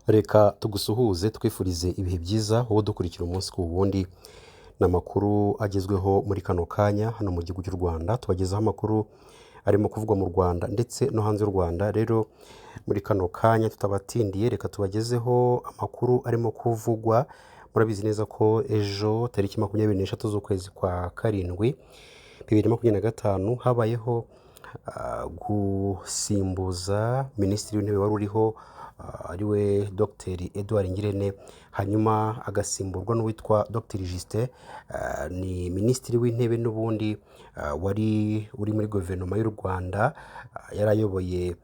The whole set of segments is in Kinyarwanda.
Reka tugusuhuze twifurize ibihe byiza wowe dukurikira umunsi ku wundi n'amakuru agezweho muri kano kanya hano mu gihugu cy'u Rwanda. Tubagezaho amakuru arimo kuvugwa mu Rwanda ndetse no hanze y'u Rwanda. Rero muri kano kanya tutabatindiye, reka tubagezeho amakuru arimo kuvugwa. Murabizi neza ko ejo tariki 26 z'ukwezi kwa karindwi 2025 habayeho gusimbuza minisitiri w'intebe wari uriho ariwe Dr Edouard Ngirente, hanyuma agasimburwa n'uwitwa Dr Justin. Ni minisitiri w'intebe n'ubundi wari uri muri guverinoma y'u Rwanda, yarayoboye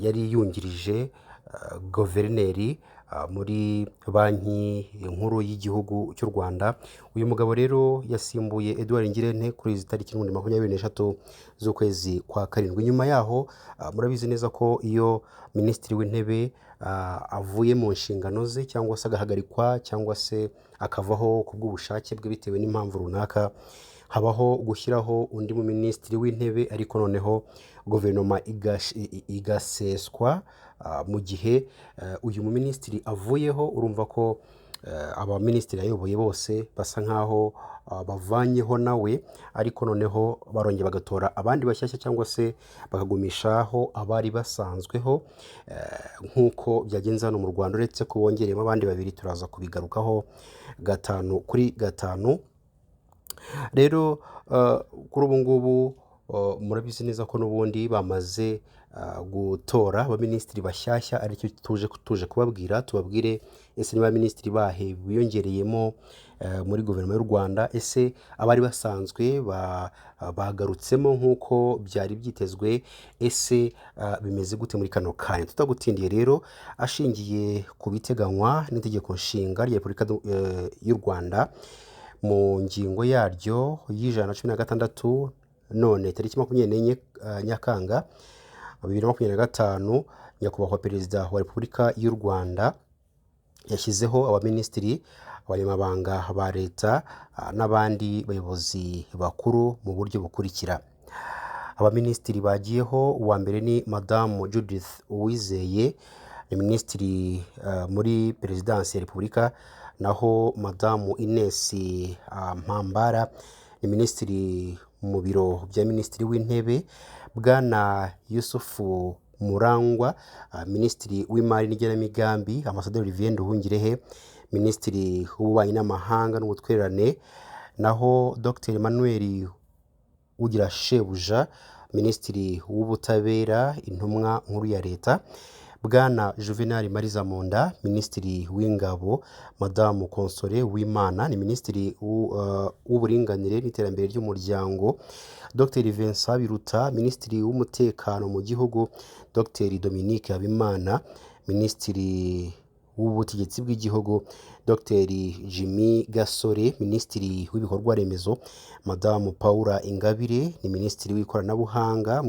yari yungirije guverineri muri banki nkuru y'igihugu cy'u Rwanda. Uyu mugabo rero yasimbuye Edouard Ngirente kuri izi tariki 26 z'ukwezi kwa karindwi. Nyuma yaho murabizi neza ko iyo minisitiri w'intebe avuye mu nshingano ze cyangwa se agahagarikwa cyangwa se akavaho ku bw'ubushake bwe bitewe n'impamvu runaka, habaho gushyiraho undi mu minisitiri w'intebe, ariko noneho guverinoma igaseswa mu gihe uyu mu minisitiri avuyeho. Urumva ko abaminisitiri ayoboye bose basa nkaho bavanyeho nawe, ariko noneho barongera bagatora abandi bashyashya cyangwa se bakagumishaho abari basanzweho, nk'uko byagenze hano mu Rwanda, uretse ko bongereyemo abandi babiri. Turaza kubigarukaho gatanu kuri gatanu. Rero kuri ubu ngubu murabizi neza ko n'ubundi bamaze gutora abaminisitiri bashyashya, aricyo tuje kubabwira. Tubabwire ese niba minisitiri bahe biyongereyemo muri guverinoma y'u Rwanda, ese abari basanzwe bagarutsemo nk'uko byari byitezwe, ese bimeze gute muri kano kanya. Tutagutindiye rero, ashingiye ku biteganywa n'itegeko nshinga rya Repubulika y'u Rwanda mu ngingo yaryo y'116, none tariki 24 Nyakanga 2025, nyakubahwa perezida wa Repubulika y'u Rwanda yashyizeho abaminisitiri, abanyamabanga ba leta n'abandi bayobozi bakuru mu buryo bukurikira. Abaminisitiri bagiyeho, uwa mbere ni Madamu Judith Uwizeye, ni minisitiri muri perezidansi ya Repubulika. Naho Madamu Ines Mpambara ni minisitiri mu biro bya minisitiri w'intebe. Bwana Yusufu Murangwa, minisitiri w'imari n'igenamigambi. Ambasaderi Olivier Nduhungirehe, minisitiri w'ububanyi n'amahanga n'ubutwererane. Naho Dr Emmanuel Ugirashebuja, minisitiri w'ubutabera, intumwa nkuru ya leta. Bwana Juvenal Marizamunda, minisitiri w'ingabo. Madamu Console Uwimana ni minisitiri w'uburinganire n'iterambere ry'umuryango. Dr Vincent Biruta, minisitiri w'umutekano mu gihugu. Dr Dominique Habimana, minisitiri w'ubutegetsi bw'igihugu. Dr Jimmy Gasore, minisitiri w'ibikorwa remezo. Madamu Paula Ingabire ni minisitiri w'ikoranabuhanga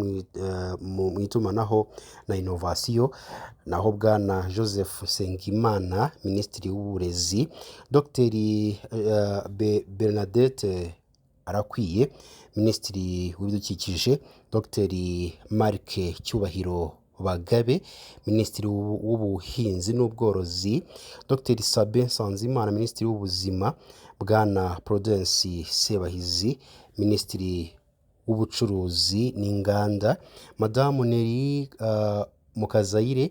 mu itumanaho na inovasiyo. Naho Bwana Joseph Sengimana, minisitiri w'uburezi. Dr Bernadette Arakwiye, minisitiri w'ibidukikije. Dr Marc Cyubahiro Bagabe, minisitiri w'ubuhinzi n'ubworozi. Dr Sabin Nsanzimana, minisitiri w'ubuzima. Bwana Prudence Sebahizi, minisitiri w'ubucuruzi n'inganda. Madamu Neri Mukazayire,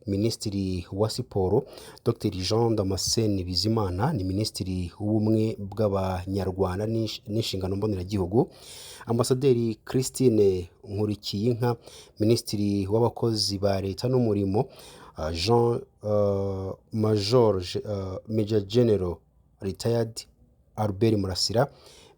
minisitiri wa siporo. Dr Jean Damascene Bizimana ni minisitiri w'ubumwe bw'abanyarwanda n'inshingano mboneragihugu. Ambasaderi Christine Nkurikiyinka, minisitiri w'abakozi ba leta n'umurimo. Major General Retired Albert Murasira,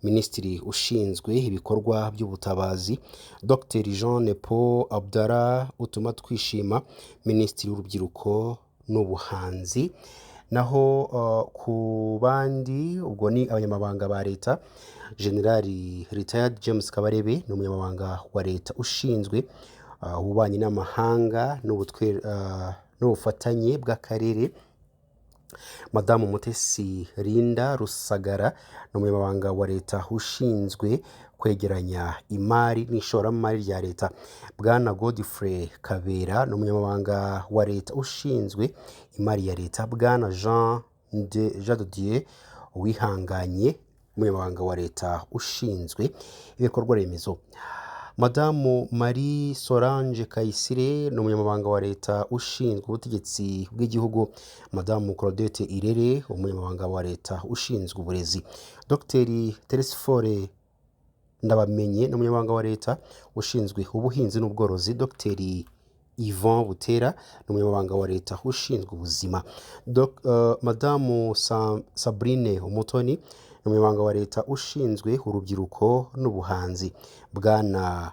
minisitiri ushinzwe ibikorwa by'ubutabazi. Dr Jean Paul Abdallah Utuma Twishima, minisitiri w'urubyiruko n'ubuhanzi. Naho ku bandi, ubwo ni abanyamabanga ba leta. General Retired James Kabarebe ni umunyamabanga wa leta ushinzwe ububanyi n'amahanga n'ubufatanye bw'akarere. Madamu Mutesi Linda Rusagara ni umunyamabanga wa leta ushinzwe kwegeranya imari n'ishoramari rya leta. Bwana Godfrey Kabera ni umunyamabanga wa leta ushinzwe imari ya leta. Bwana Jean de Dieu Uwihanganye, umunyamabanga wa leta ushinzwe ibikorwa remezo. Madamu Marie Solange Kayisire ni umunyamabanga wa leta ushinzwe ubutegetsi bw'igihugu. Madamu Claudette Irere, umunyamabanga wa leta ushinzwe uburezi. Dr Teresifore Ndabamenye ni umunyamabanga wa leta ushinzwe ubuhinzi n'ubworozi. Dr Yvon Butera ni umunyamabanga wa leta ushinzwe ubuzima. Madamu Sabrine Umutoni ni umunyamabanga wa leta ushinzwe urubyiruko n'ubuhanzi. Bwana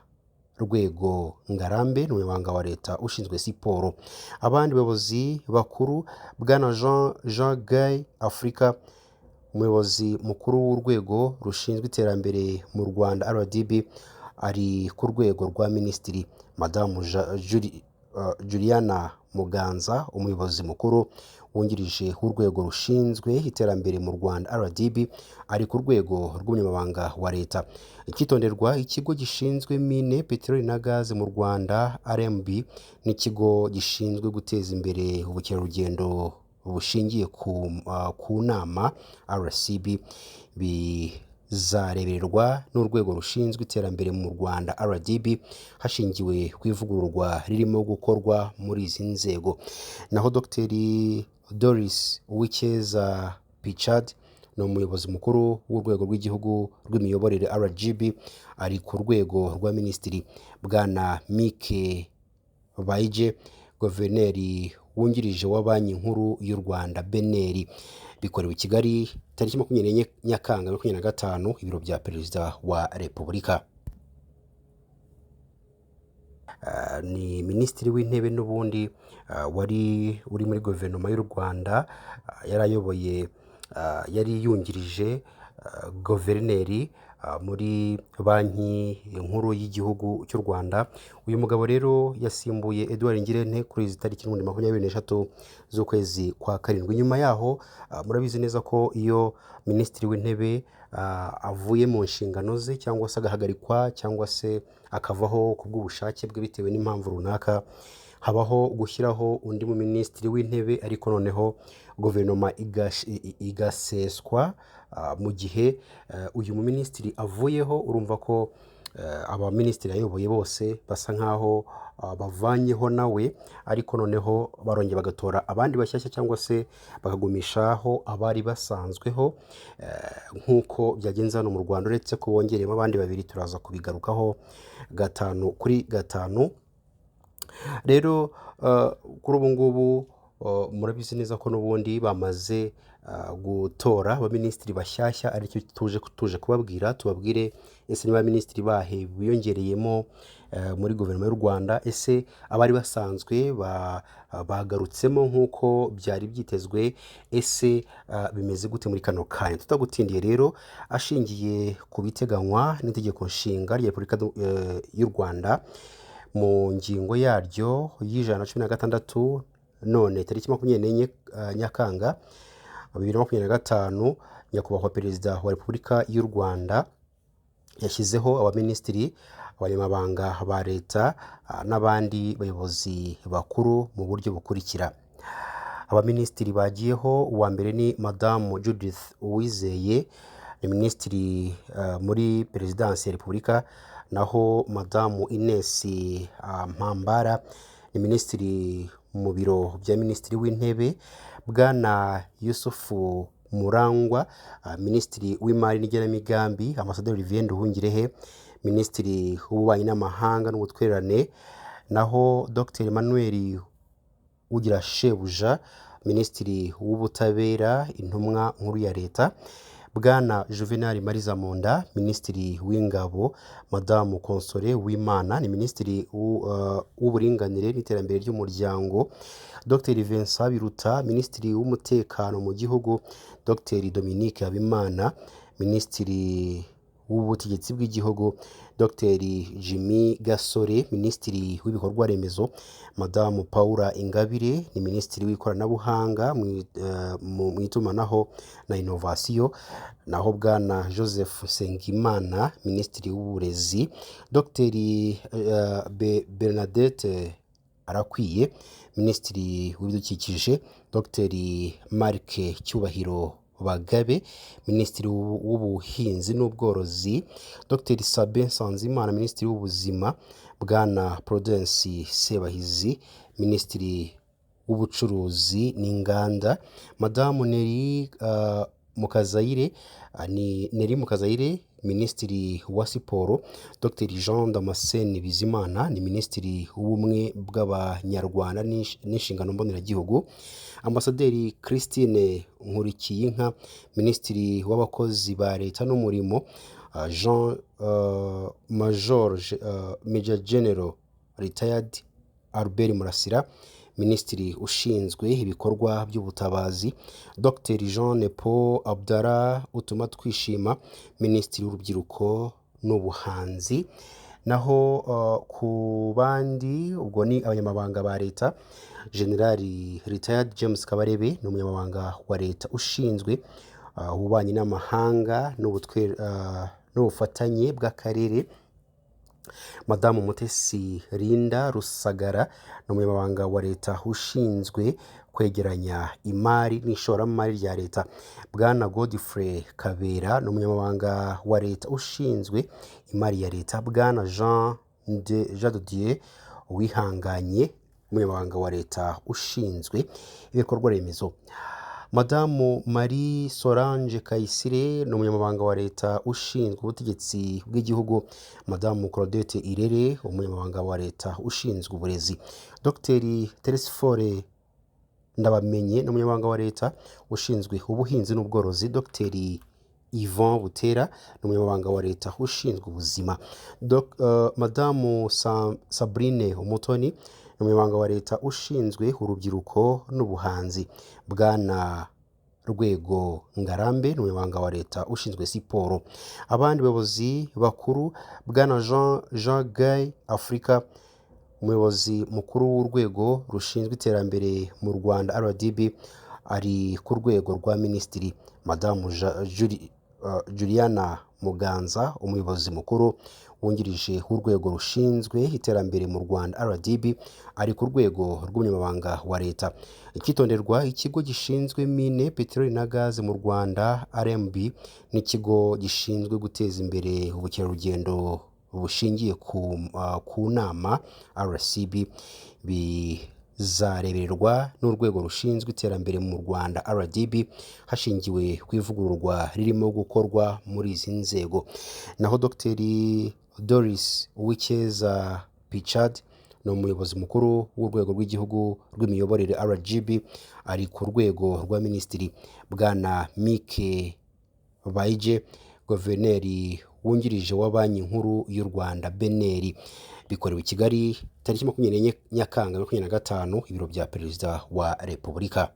Rwego Ngarambe ni umunyamabanga wa leta ushinzwe siporo. Abandi bayobozi bakuru: Bwana Jean Guy Afrika, umuyobozi mukuru w'urwego rushinzwe iterambere mu Rwanda RDB, ari ku rwego rwa minisitiri. Madamu Juliana Muganza, umuyobozi mukuru wungirije w'urwego rushinzwe iterambere mu Rwanda RDB, ari ku rwego rw'umunyamabanga wa leta. Icyitonderwa: ikigo gishinzwe mine, peteroli na gaze mu Rwanda RMB n'ikigo gishinzwe guteza imbere ubukerarugendo bushingiye ku nama RCB bizarebererwa n'urwego rushinzwe iterambere mu Rwanda RDB hashingiwe ku ivugururwa ririmo gukorwa muri izi nzego. Naho Dr Doris Uwicyeza Pichard ni umuyobozi mukuru w'urwego rw'igihugu rw'imiyoborere RGB, ari ku rwego rwa minisitiri. Bwana Mike Baije, guverineri wungirije wa banki nkuru y'u Rwanda BNR, bikorewe i Kigali tariki 24 Nyakanga 2025, ibiro bya perezida wa repubulika. Ni minisitiri w'intebe n'ubundi wari uri muri guverinoma y'u Rwanda, yarayoboye yari yungirije guverineri muri banki nkuru y'igihugu cy'u Rwanda. Uyu mugabo rero yasimbuye Edouard Ngirente kuri izi tariki 23 z'ukwezi kwa karindwi. Nyuma yaho murabizi neza ko iyo minisitiri w'intebe avuye mu nshingano ze cyangwa se agahagarikwa cyangwa se akavaho ku bw'ubushake bwe bitewe n'impamvu runaka, habaho gushyiraho undi mu minisitiri w'intebe, ariko noneho guverinoma igaseswa mu gihe uyu mu minisitiri avuyeho. Urumva ko abaminisitiri ayoboye bose basa nkaho bavanyeho nawe, ariko noneho barongera bagatora abandi bashyashya cyangwa se bakagumishaho abari basanzweho, nk'uko byagenze hano mu Rwanda, uretse ko bongeremo abandi babiri, turaza kubigarukaho 5 kuri 5. Rero kuri ubu ngubu murabizi neza ko n'ubundi bamaze gutora abaminisitiri bashyashya, aricyo tuje kubabwira. Tubabwire ese niba minisitiri bahe biyongereyemo muri guverinoma y'u Rwanda, ese abari basanzwe bagarutsemo nk'uko byari byitezwe, ese bimeze gute muri kano kanya. Tutagutindiye rero, ashingiye ku biteganywa n'itegeko nshinga rya Repubulika y'u Rwanda mu ngingo yaryo y'116, none tariki 24 Nyakanga 2025, nyakubahwa perezida wa Repubulika y'u Rwanda yashyizeho abaminisitiri, abanyamabanga ba leta n'abandi bayobozi bakuru mu buryo bukurikira. Abaminisitiri bagiyeho, uwa mbere ni Madamu Judith Uwizeye, ni minisitiri muri perezidansi ya Repubulika. Naho Madamu Ines Mpambara ni minisitiri mu biro bya minisitiri w'intebe. Bwana Yusufu Murangwa, minisitiri w'imari n'igenamigambi. Ambasaderi Olivier Nduhungirehe, minisitiri w'ububanyi n'amahanga n'ubutwererane. Naho Dr Emmanuel Ugirashebuja, minisitiri w'ubutabera, intumwa nkuru ya leta. Bwana Juvenal Mariza Munda, minisitiri w'ingabo. Madamu Console Uwimana ni minisitiri w'uburinganire n'iterambere ry'umuryango. Dr Vincent Biruta, minisitiri w'umutekano mu gihugu. Dr Dominique Habimana, minisitiri w'ubutegetsi bw'igihugu, Dr Jimmy Gasore minisitiri w'ibikorwa remezo, madamu Paula Ingabire ni minisitiri w'ikoranabuhanga mu itumanaho na inovasiyo, naho bwana Joseph Nsengimana minisitiri w'uburezi, Dr Bernadette Arakwiye minisitiri w'ibidukikije, Dr Marc Cyubahiro Bagabe minisitiri w'ubuhinzi n'ubworozi, Dr Sabin Nsanzimana minisitiri w'ubuzima, bwana Prudence Sebahizi minisitiri w'ubucuruzi n'inganda, madamu Neri Mukazayire minisitiri wa siporo, Dr Jean Damascene Bizimana ni minisitiri w'ubumwe bw'abanyarwanda n'inshingano mboneragihugu, ambasaderi Christine Nkurikiyinka minisitiri w'abakozi ba leta n'umurimo, Major General Retired Albert Murasira minisitiri ushinzwe ibikorwa by'ubutabazi, Dr Jean Paul Abdallah Utuma Twishima minisitiri w'urubyiruko n'ubuhanzi. Naho ku bandi ubwo ni abanyamabanga ba leta, General Retired James Kabarebe ni umunyamabanga wa leta ushinzwe ububanyi n'amahanga n'ubufatanye bw'akarere, madamu Mutesi Linda Rusagara ni umunyamabanga wa leta ushinzwe kwegeranya imari n'ishoramari rya leta, bwana Godfrey Kabera ni umunyamabanga wa leta ushinzwe imari ya leta, bwana Jean de Dieu Uwihanganye umunyamabanga wa leta ushinzwe ibikorwa remezo, madamu Marie Solange Kayisire ni umunyamabanga wa leta ushinzwe ubutegetsi bw'igihugu, madamu Claudette Irere umunyamabanga wa leta ushinzwe uburezi, Dr Telesphore Ndabamenye ni umunyamabanga wa leta ushinzwe ubuhinzi n'ubworozi, Dr Yvon Butera ni umunyamabanga wa leta ushinzwe ubuzima, madamu Sabrine Umutoni ni umunyamabanga wa leta ushinzwe urubyiruko n'ubuhanzi, bwana Rwego Ngarambe ni umunyamabanga wa leta ushinzwe siporo. Abandi bayobozi bakuru, bwana Jean Guy Africa umuyobozi mukuru w'urwego rushinzwe iterambere mu Rwanda RDB ari ku rwego rwa minisitiri, madamu Juliana Muganza umuyobozi mukuru wungirije w'urwego rushinzwe iterambere mu Rwanda RDB ari ku rwego rw'umunyamabanga wa leta. Icyitonderwa, ikigo gishinzwe mine, peteroli na gaze mu Rwanda RMB n'ikigo gishinzwe guteza imbere ubukerarugendo bushingiye ku nama RCB bizarebererwa n'urwego rushinzwe iterambere mu Rwanda RDB hashingiwe ku ivugururwa ririmo gukorwa muri izi nzego. Naho Dr Doris Uwicyeza Pichard ni umuyobozi mukuru w'urwego rw'igihugu rw'imiyoborere RGB ari ku rwego rwa minisitiri, bwana Mike Baije guverineri wungirije wa banki nkuru y'u Rwanda BNR. Bikorewe i Kigali tariki 24 Nyakanga 2025 ibiro bya perezida wa Repubulika.